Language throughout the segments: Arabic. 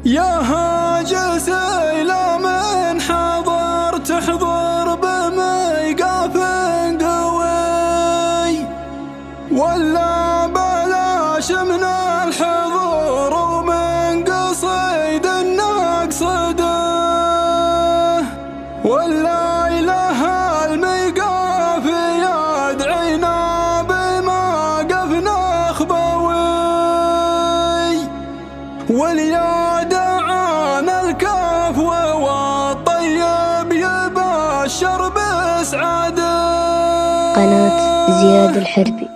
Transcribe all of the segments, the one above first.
يا هاجس إلى من حضر تحضر بميقاف قوي، ولا بلاش من الحضور ومن قصيد نقصده، ولا إله الميقاف يدعينا بموقف نخبوي، واليا دعان الكفو والطيب يبشر بسعاده. قناة زياد الحربي.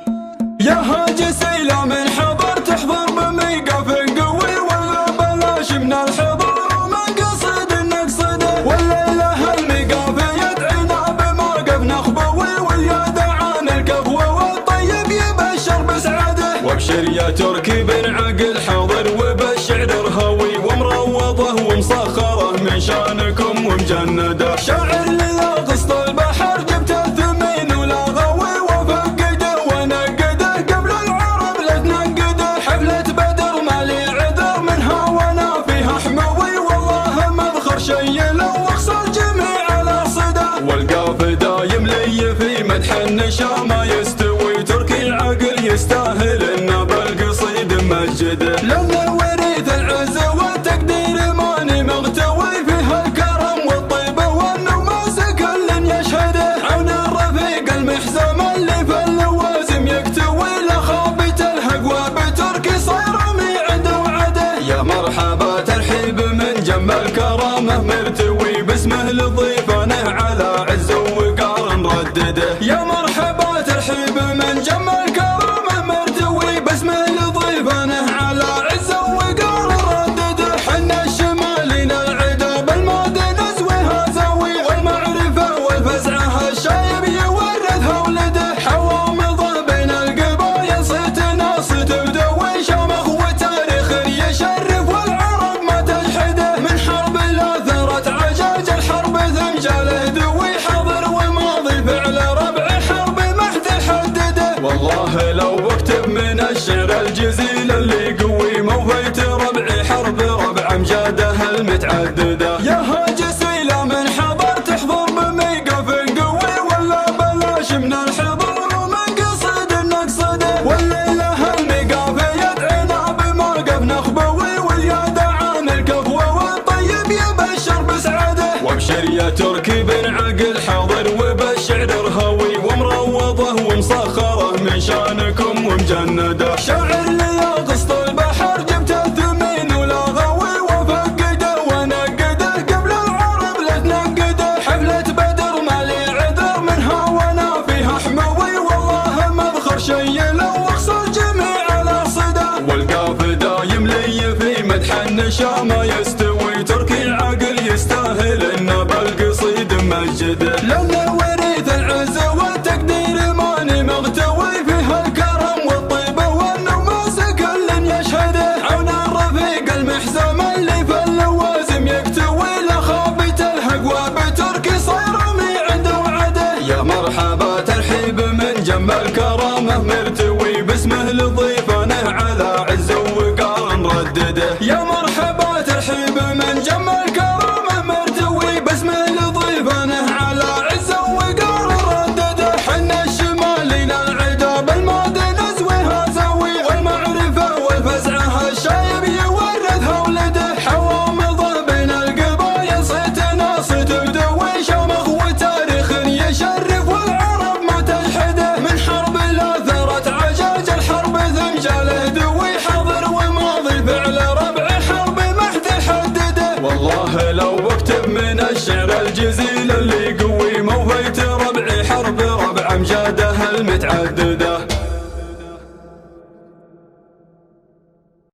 يا هاجس إلى من حضر تحضر بميقاف قوي، ولا بلاش من الحضور ومن قصد نقصده، ولا إله الميقاف يدعينا بموقف نخبوي، واليا دعان الكفو والطيب يبشر بسعاده. وابشر يا تركي بن عقل حاضر وبالشعر رهوي، ومروضه ومسخره من شانكم ومجنده، شاعر لذا قسط البحر جبت الثمين ولا غوي، وفقده ونقده قبل العرب لا تنقده، حفلة بدر ما لي عذر منها وانا فيها حموي، والله ما اذخر شي لو اخسر جميع الاصده، والقاف دايم لي في مدح النشا ما يستوي، تركي عقل يستاهل انه بالقصيد مجده، لانه وريث العز والتقدير ماني مغتوي، فيها الكرم والطيبه والنوماس كل يشهده، عون الرفيق المحزم اللي في اللوازم يكتوي، لا خابت الهقوى بتركي صاير ميعد وعده. يا مرحبا ترحيب من جم الكرامه مرتوي، باسمه لضيفانه على عز وقار نردده، يا مرحبا ترحيب من جم الكرامه مرتوي، باسمه لضيفانه على عز وقار نردده، حنا الشمالين العدا بالماضي نزويها زاوي، والمعرفه والفزعه الشايب يورثها ولده، حوامضه بين القبايل صيت ناس تبدوي، شامخ وتاريخ يشرف والعرب ما تجحده، من حرب لا ثرت عجاج الحرب ثمجاله دوي، حاضر وماضي فعل ربع حرب ما تحدده، والله لو اكتب من الشعر الجزيل اللي قوي موفيت ربع حرب ربع امجاده المتعدده. يا هاجس الى من حضر تحضر بميقاف قوي، ولا بلاش من الحضور ومن قصد نقصده، ولا اله الميقاف يدعينا بموقف نخبوي، واليا دعان الكفو والطيب يبشر بسعاده. وابشر يا تركي بن عقل حاضر وبالشعر رهوي، ومروضه ومسخره من شانكم ومجنده، شاعر لذا قسط البحر جبت الثمين ولا غوي، وفقده ونقده قبل العرب لا تنقده، حفلة بدر ما لي عذر منها وانا فيها حموي، والله ما اذخر شي لو اخسر جميع الاصده، والقاف دايم لي في مدح النشا ما يستوي، تركي عقل يستاهل انه بالقصيد مجده، لانه وريث العز والتقدير ماني مغتوي، فيها الكرم والطيبه والنوماس كل يشهده، عون الرفيق المحزم اللي في اللوازم يكتوي، لا خابت الهقوى بتركي صاير ميعد وعده. يا مرحبا ترحيب من جم الكرامه مرتوي، باسمه لضيفانه على عز وقار نردده، يا مرحبا ترحيب من جم الكرامه مرتوي، باسمه لضيفانه على عز وقار نردده، حنا الشمالين العدا بالماضي نزويها زاوي، والمعرفه والفزعه الشايب يورثها ولده، حوامضه بين القبايل صيت ناس تبدوي، شامخ وتاريخ يشرف والعرب ما تجحده، من حرب لا ثرت عجاج الحرب ثمجاله دوي، حاضر وماضي فعل ربع حرب ما تحدده، والله لو اكتب من الشعر الجزيل اللي قوي موفيت ربع حرب ربع امجاده المتعدده.